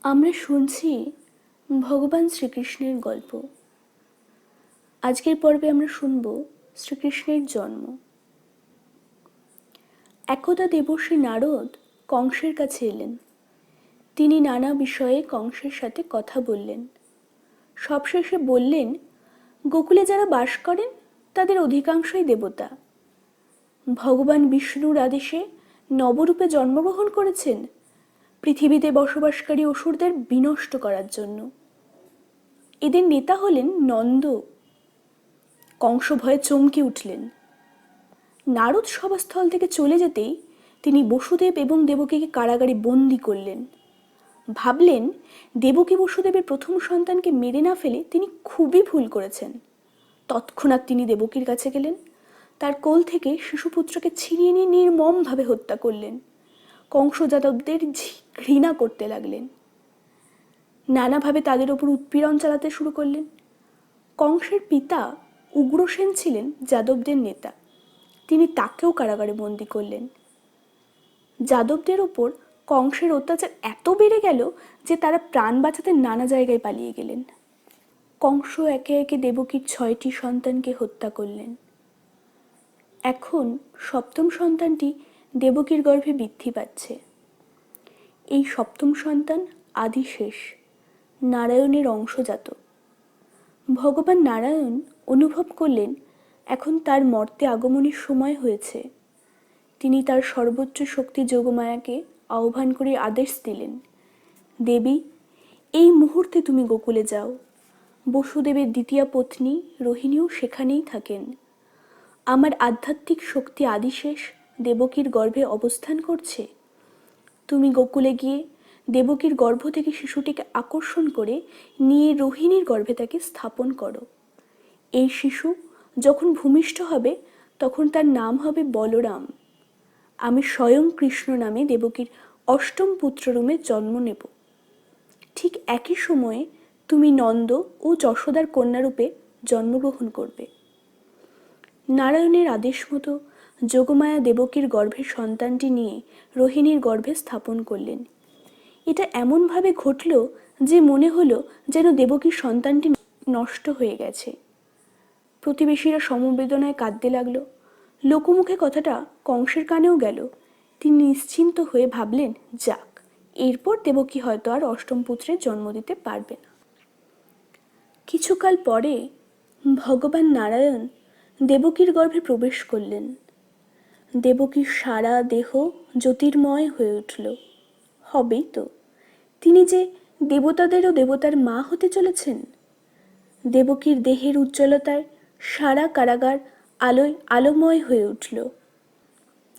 আমরা শুনছি ভগবান শ্রীকৃষ্ণের গল্প। আজকের পর্বে আমরা শুনব শ্রীকৃষ্ণের জন্ম। একদা দেবর্ষি নারদ কংসের কাছে এলেন। তিনি নানা বিষয়ে কংসের সাথে কথা বললেন। সবশেষে বললেন, গোকুলে যারা বাস করেন তাদের অধিকাংশই দেবতা। ভগবান বিষ্ণুর আদেশে নবরূপে জন্মগ্রহণ করেছেন পৃথিবীতে বসবাসকারী অসুরদের বিনষ্ট করার জন্য। এদের নেতা হলেন নন্দ। কংস ভয়ে চমকে উঠলেন। নারদ সভাস্থল থেকে চলে যেতেই তিনি বসুদেব এবং দেবকীকে কারাগারে বন্দি করলেন। ভাবলেন, দেবকী বসুদেবের প্রথম সন্তানকে মেরে না ফেলে তিনি খুবই ভুল করেছেন। তৎক্ষণাৎ তিনি দেবকীর কাছে গেলেন। তার কোল থেকে শিশুপুত্রকে ছিনিয়ে নিয়ে নির্মমভাবে হত্যা করলেন। কংস যাদবদের ঘৃণা করতে লাগলেন। নানাভাবে তাদের ওপর উৎপীড়ন চালাতে শুরু করলেন। কংসের পিতা উগ্রসেন ছিলেন যাদবদের নেতা। তিনি তাকেও কারাগারে বন্দি করলেন। যাদবদের ওপর কংসের অত্যাচার এত বেড়ে গেল যে তারা প্রাণ বাঁচাতে নানা জায়গায় পালিয়ে গেলেন। কংস একে একে দেবকীর 6টি সন্তানকে হত্যা করলেন। এখন সপ্তম সন্তানটি দেবকীর গর্ভে বৃদ্ধি পাচ্ছে। এই সপ্তম সন্তান আদিশেষ, নারায়ণের অংশজাত। ভগবান নারায়ণ অনুভব করলেন এখন তার মর্তে আগমনের সময় হয়েছে। তিনি তার সর্বোচ্চ শক্তি যোগমায়াকে আহ্বান করে আদেশ দিলেন, দেবী, এই মুহূর্তে তুমি গোকুলে যাও। বসুদেবের দ্বিতীয় পত্নী রোহিণীও সেখানেই থাকেন। আমার আধ্যাত্মিক শক্তি আদিশেষ দেবকীর গর্ভে অবস্থান করছে। তুমি গোকুলে গিয়ে দেবকীর গর্ভ থেকে শিশুটিকে আকর্ষণ করে নিয়ে রোহিণীর গর্ভে তাকে স্থাপন করো। এই শিশু যখন ভূমিষ্ঠ হবে তখন তার নাম হবে বলরাম। আমি স্বয়ং কৃষ্ণ নামে দেবকীর অষ্টম পুত্ররূপে জন্ম নেব। ঠিক একই সময়ে তুমি নন্দ ও যশোদার কন্যারূপে জন্মগ্রহণ করবে। নারায়ণের আদেশ মতো যোগমায়া দেবকীর গর্ভের সন্তানটি নিয়ে রোহিণীর গর্ভে স্থাপন করলেন। এটা এমনভাবে ঘটল যে মনে হলো যেন দেবকীর সন্তানটি নষ্ট হয়ে গেছে। প্রতিবেশীরা সমবেদনায় কাঁদতে লাগলো। লোকমুখে কথাটা কংসের কানেও গেল। তিনি নিশ্চিন্ত হয়ে ভাবলেন, যাক, এরপর দেবকী হয়তো আর অষ্টম পুত্রের জন্ম দিতে পারবে না। কিছুকাল পরে ভগবান নারায়ণ দেবকীর গর্ভে প্রবেশ করলেন। দেবকীর সারা দেহ জ্যোতির্ময় হয়ে উঠল। হবেই তো, তিনি যে দেবতাদেরও দেবতার মা হতে চলেছেন। দেবকীর দেহের উজ্জ্বলতায় সারা কারাগার আলোয় আলোময় হয়ে উঠল।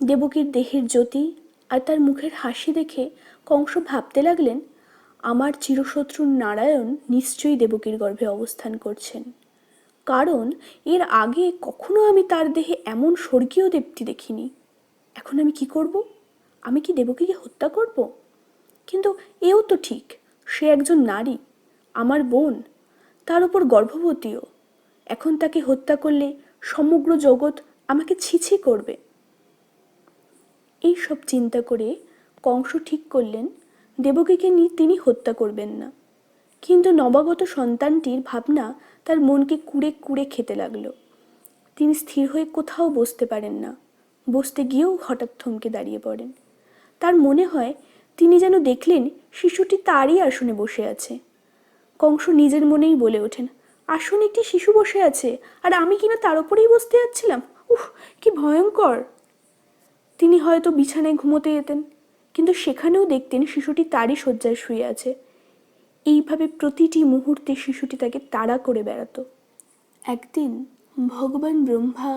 দেবকীর দেহের জ্যোতি আর তার মুখের হাসি দেখে কংস ভাবতে লাগলেন, আমার চিরশত্রু নারায়ণ নিশ্চয়ই দেবকীর গর্ভে অবস্থান করছেন, কারণ এর আগে কখনো আমি তার দেহে এমন স্বর্গীয় দেবটি দেখিনি। এখন আমি কি করব? আমি কি দেবকীকে হত্যা করব? কিন্তু এও তো ঠিক, সে একজন নারী, আমার বোন, তার উপর গর্ভবতীও। এখন তাকে হত্যা করলে সমগ্র জগৎ আমাকে ছিছি করবে। এই সব চিন্তা করে কংস ঠিক করলেন দেবকীকে তিনি হত্যা করবেন না। কিন্তু নবাগত সন্তানটির ভাবনা তার মনকে কুড়ে কুড়ে খেতে লাগলো। তিনি স্থির হয়ে কোথাও বসতে পারেন না। বসতে গিয়েও হঠাৎ থমকে দাঁড়িয়ে পড়েন। তার মনে হয় তিনি যেন দেখলেন শিশুটি তারই আসনে বসে আছে। কংস নিজের মনেই বলে ওঠেন, আসনে একটি শিশু বসে আছে আর আমি কিনা তার উপরেই বসতে যাচ্ছিলাম। উফ, কি ভয়ঙ্কর! তিনি হয়তো বিছানায় ঘুমোতে যেতেন, কিন্তু সেখানেও দেখতেন শিশুটি তারই শয্যায় শুয়ে আছে। এইভাবে প্রতিটি মুহূর্তে শিশুটি তাকে তাড়া করে বেড়াতো। একদিন ভগবান ব্রহ্মা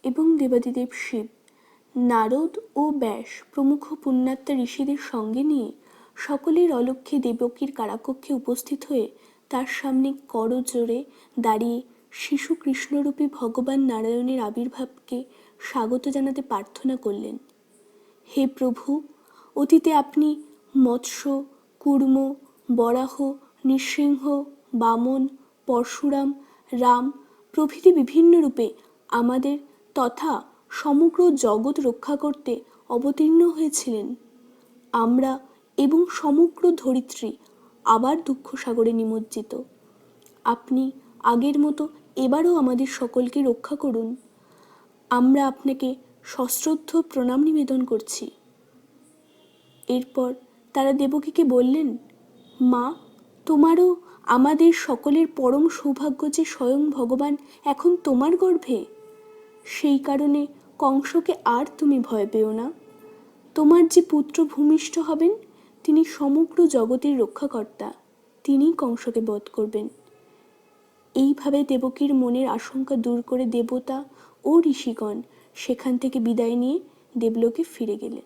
এবং দেবাদিদেব শিব, নারদ ও ব্যাস প্রমুখ পুণ্যাত্মা ঋষিদের সঙ্গে নিয়ে সকলের অলক্ষ্যে দেবকীর কারাকক্ষে উপস্থিত হয়ে তার সামনে করজোড়ে দাঁড়িয়ে শিশু কৃষ্ণরূপী ভগবান নারায়ণের আবির্ভাবকে স্বাগত জানাতে প্রার্থনা করলেন। হে প্রভু, অতীতে আপনি মৎস্য, কূর্ম, বরাহ, নৃসিংহ, বামন, পরশুরাম, রাম প্রভৃতি বিভিন্ন রূপে আমাদের তথা সমগ্র জগৎ রক্ষা করতে অবতীর্ণ হয়েছিলেন। আমরা এবং সমগ্র ধরিত্রী আবার দুঃখ সাগরে নিমজ্জিত। আপনি আগের মতো এবারও আমাদের সকলকে রক্ষা করুন। আমরা আপনাকে সশ্রদ্ধ প্রণাম নিবেদন করছি। এরপর তারা দেবকীকে বললেন, মা, তোমারও আমাদের সকলের পরম সৌভাগ্য যে স্বয়ং ভগবান এখন তোমার গর্ভে। সেই কারণে কংসকে আর তুমি ভয় পেও না। তোমার যে পুত্র ভূমিষ্ঠ হবেন তিনি সমগ্র জগতের রক্ষাকর্তা, তিনিই কংসকে বধ করবেন। এইভাবে দেবকীর মনের আশঙ্কা দূর করে দেবতা ও ঋষিগণ সেখান থেকে বিদায় নিয়ে দেবলোকে ফিরে গেলেন।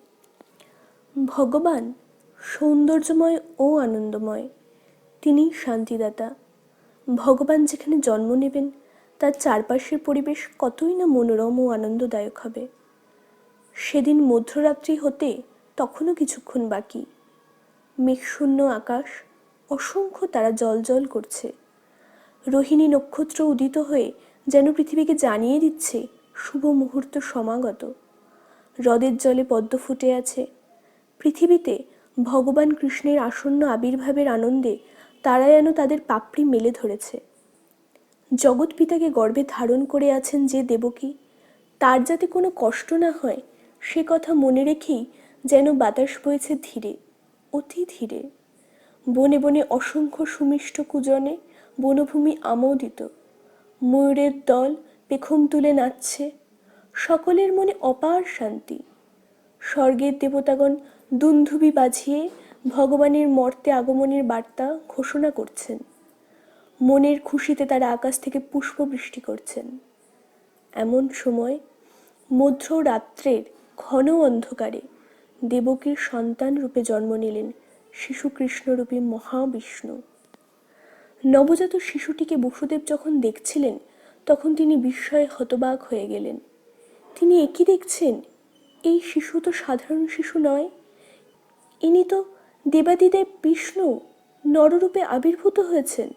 ভগবান সৌন্দর্যময় ও আনন্দময়, তিনি শান্তিদাতা। ভগবান যেখানে জন্ম নেবেন তার চারপাশের পরিবেশ কতই না মনোরম ও আনন্দদায়ক হবে। সেদিন মধ্যরাত্রি হতে তখনও কিছুক্ষণ বাকি। মেঘশূন্য আকাশ, অসংখ্য তারা জ্বলজ্বল করছে। রোহিণী নক্ষত্র উদিত হয়ে যেন পৃথিবীকে জানিয়ে দিচ্ছে শুভ মুহূর্ত সমাগত। হ্রদের জলে পদ্ম ফুটে আছে। পৃথিবীতে ভগবান কৃষ্ণের আসন্ন আবির্ভাবের আনন্দে তারা যেন তাদের পাপড়ি মেলে ধরেছে। জগৎ পিতাকে গর্ভে ধারণ করে আছেন যে দেবকী, তার যাতে কোনো কষ্ট না হয় সে কথা মনে রেখেই যেন বাতাস বইছে ধীরে, অতি ধীরে। বনে বনে অসংখ্য সুমিষ্ট কুজনে বনভূমি আমোদিত। ময়ূরের দল পেখম তুলে নাচছে। সকলের মনে অপার শান্তি। স্বর্গের দেবতাগণ দুন্ধুবি বাজিয়ে ভগবানের মর্তে আগমনের বার্তা ঘোষণা করছেন। মনের খুশিতে তারা আকাশ থেকে পুষ্প বৃষ্টি করছেন। এমন সময় মধ্যরাত্রের ঘন অন্ধকারে দেবকীর সন্তান রূপে জন্ম নিলেন শিশু কৃষ্ণরূপী মহাবিষ্ণু। নবজাত শিশুটিকে বসুদেব যখন দেখছিলেন তখন তিনি বিস্ময়ে হতবাক হয়ে গেলেন। তিনি একই দেখছেন, এই শিশু তো সাধারণ শিশু নয়, ইনি তো দেবাদিদেব বিষ্ণু নররূপে আবির্ভূত হয়েছেন।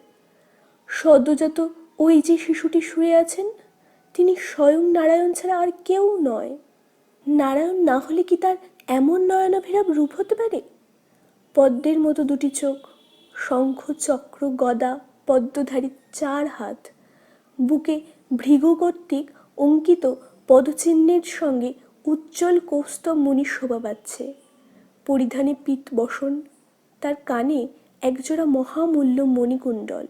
সদ্যজাত ওই যে শিশুটি শুয়ে আছেন তিনি স্বয়ং নারায়ণ ছাড়া আর কেউ নয়। নারায়ণ না হলে কি তার এমন নয়নাভিরাম রূপ হতে পারে? পদ্মের মতো দুটি চোখ, শঙ্খ চক্র গদা পদ্মধারী 4 হাত, বুকে ভৃগু কর্তৃক অঙ্কিত পদচিহ্নের সঙ্গে উজ্জ্বল কৌস্তব মণি শোভা পাচ্ছে। পরিধানে পীত বসন, তার কানে একজোড়া মহামূল্য মণিকুণ্ডল,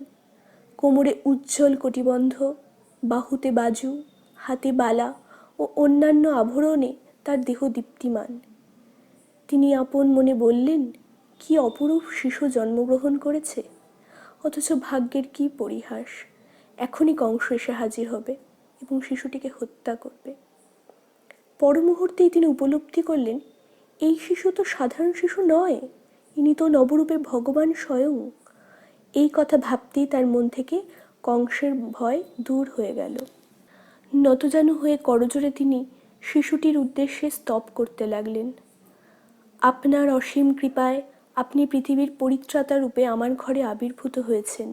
কোমরে উজ্জ্বল কটিবন্ধ, বাহুতে বাজু, হাতে বালা ও অন্যান্য আভরণে তার দেহ দীপ্তিমান। তিনি আপন মনে বললেন, কি অপরূপ শিশু জন্মগ্রহণ করেছে, অথচ ভাগ্যের কি পরিহাস, এখনই কংস এসে হাজির হবে এবং শিশুটিকে হত্যা করবে। পর মুহূর্তেই তিনি উপলব্ধি করলেন, এই শিশু তো সাধারণ শিশু নয়, ইনি তো নবরূপে ভগবান স্বয়ং। এই কথা ভাবতেই তার মন থেকে কংসের ভয় দূর হয়ে গেল। নতজানু হয়ে করজোড়ে তিনি শিশুটির উদ্দেশ্যে স্তব করতে লাগলেন। আপনার অসীম কৃপায় আপনি পৃথিবীর পরিত্রাতা রূপে আমার ঘরে আবির্ভূত হয়েছেন।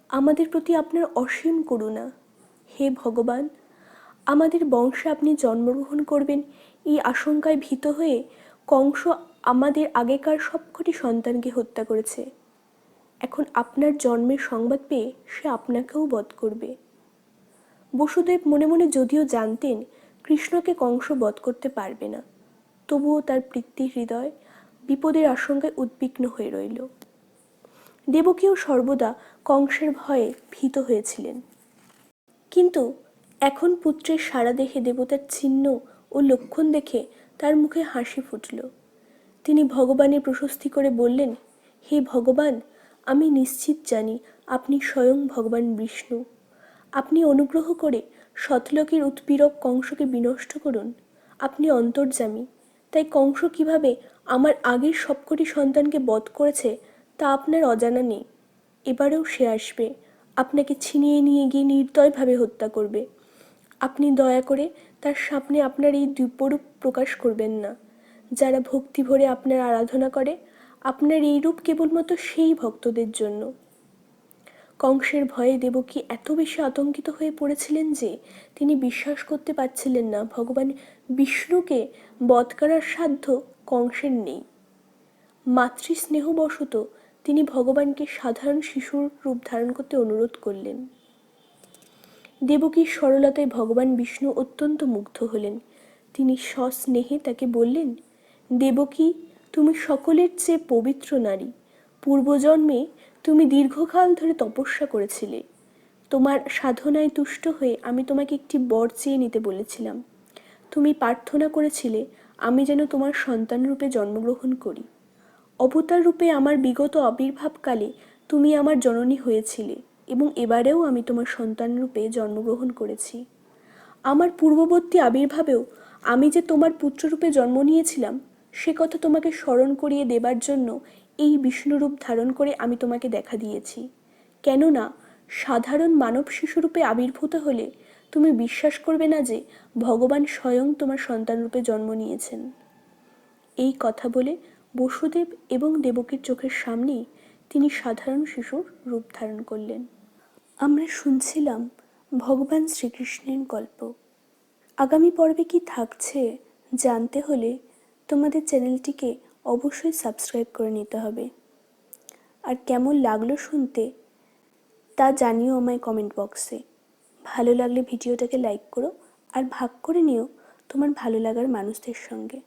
আমাদের প্রতি আপনার অসীম করুণা। হে ভগবান, আমাদের বংশে আপনি জন্মগ্রহণ করবেন এই আশঙ্কায় ভীত হয়ে কংস আমাদের আগেকার সবকটি সন্তানকে হত্যা করেছে। এখন আপনার জন্মের সংবাদ পেয়ে সে আপনাকেও বধ করবে। বসুদেব মনে মনে যদিও জানতেন কৃষ্ণকে কংস বধ করতে পারবে না, তবুও তার পিতৃ হৃদয় বিপদের আশঙ্কায় উদ্বিগ্ন হয়ে রইল। দেবকীও সর্বদা কংসের ভয়ে ভীত হয়েছিলেন। কিন্তু এখন পুত্রের সারা দেহে দেবতার চিহ্ন ও লক্ষণ দেখে তার মুখে হাসি ফুটল। তিনি ভগবানের প্রশস্তি করে বললেন, হে ভগবান, আমি নিশ্চিত জানি আপনি স্বয়ং ভগবান বিষ্ণু। আপনি অনুগ্রহ করে শতলোকের উৎপীড়ক কংসকে বিনষ্ট করুন। আপনি অন্তর্যামী, তাই কংস কিভাবে আমার আগের সবকটি সন্তানকে বধ করেছে তা আপনার অজানা নেই। এবারেও সে আসবে, আপনাকে ছিনিয়ে নিয়ে গিয়ে নির্দয়ভাবে হত্যা করবে। আপনি দয়া করে তার সামনে আপনার এই দিব্যরূপ প্রকাশ করবেন না। যারা ভক্তি ভরে আপনার আরাধনা করে, আপনার এই রূপ কেবলমাত্র সেই ভক্তদের জন্য। কংসের ভয়ে দেবকী এত বেশি আতঙ্কিত হয়ে পড়েছিলেন যে তিনি বিশ্বাস করতে পারছিলেন না ভগবান বিষ্ণুকে বধ করার সাধ্য কংসের নেই। মাতৃস্নেহবশত তিনি ভগবানকে সাধারণ শিশুর রূপ ধারণ করতে অনুরোধ করলেন। দেবকীর সরলতায় ভগবান বিষ্ণু অত্যন্ত মুগ্ধ হলেন। তিনি সস্নেহে তাকে বললেন, দেবকী, তুমি সকলের চেয়ে পবিত্র নারী। পূর্বজন্মে তুমি দীর্ঘকাল ধরে তপস্যা করেছিলে। তোমার সাধনায় তুষ্ট হয়ে আমি তোমাকে একটি বর চেয়ে নিতে বলেছিলাম। তুমি প্রার্থনা করেছিলে আমি যেন তোমার সন্তান রূপে জন্মগ্রহণ করি। অবতার রূপে আমার বিগত আবির্ভাবকালে তুমি আমার জননী হয়েছিলে এবং এবারেও আমি তোমার সন্তান রূপে জন্মগ্রহণ করেছি। আমার পূর্ববর্তী আবির্ভাবেও আমি যে তোমার পুত্ররূপে জন্ম নিয়েছিলাম সে কথা তোমাকে স্মরণ করিয়ে দেবার জন্য এই বিষ্ণুরূপ ধারণ করে আমি তোমাকে দেখা দিয়েছি। কেননা সাধারণ মানব শিশুরূপে আবির্ভূত হলে তুমি বিশ্বাস করবে না যে ভগবান স্বয়ং তোমার সন্তানরূপে জন্ম নিয়েছেন। এই কথা বলে বসুদেব এবং দেবকীর চোখের সামনেই তিনি সাধারণ শিশুর রূপ ধারণ করলেন। আমরা শুনছিলাম ভগবান শ্রীকৃষ্ণের গল্প। আগামী পর্বে কি থাকছে জানতে হলে তোমাদের চ্যানেলটিকে অবশ্যই সাবস্ক্রাইব করে নিতে হবে। আর কেমন লাগলো শুনতে তা জানিও আমায় কমেন্ট বক্সে। ভালো লাগলে ভিডিওটাকে লাইক করো আর ভাগ করে নিও তোমার ভালো লাগার মানুষদের সঙ্গে।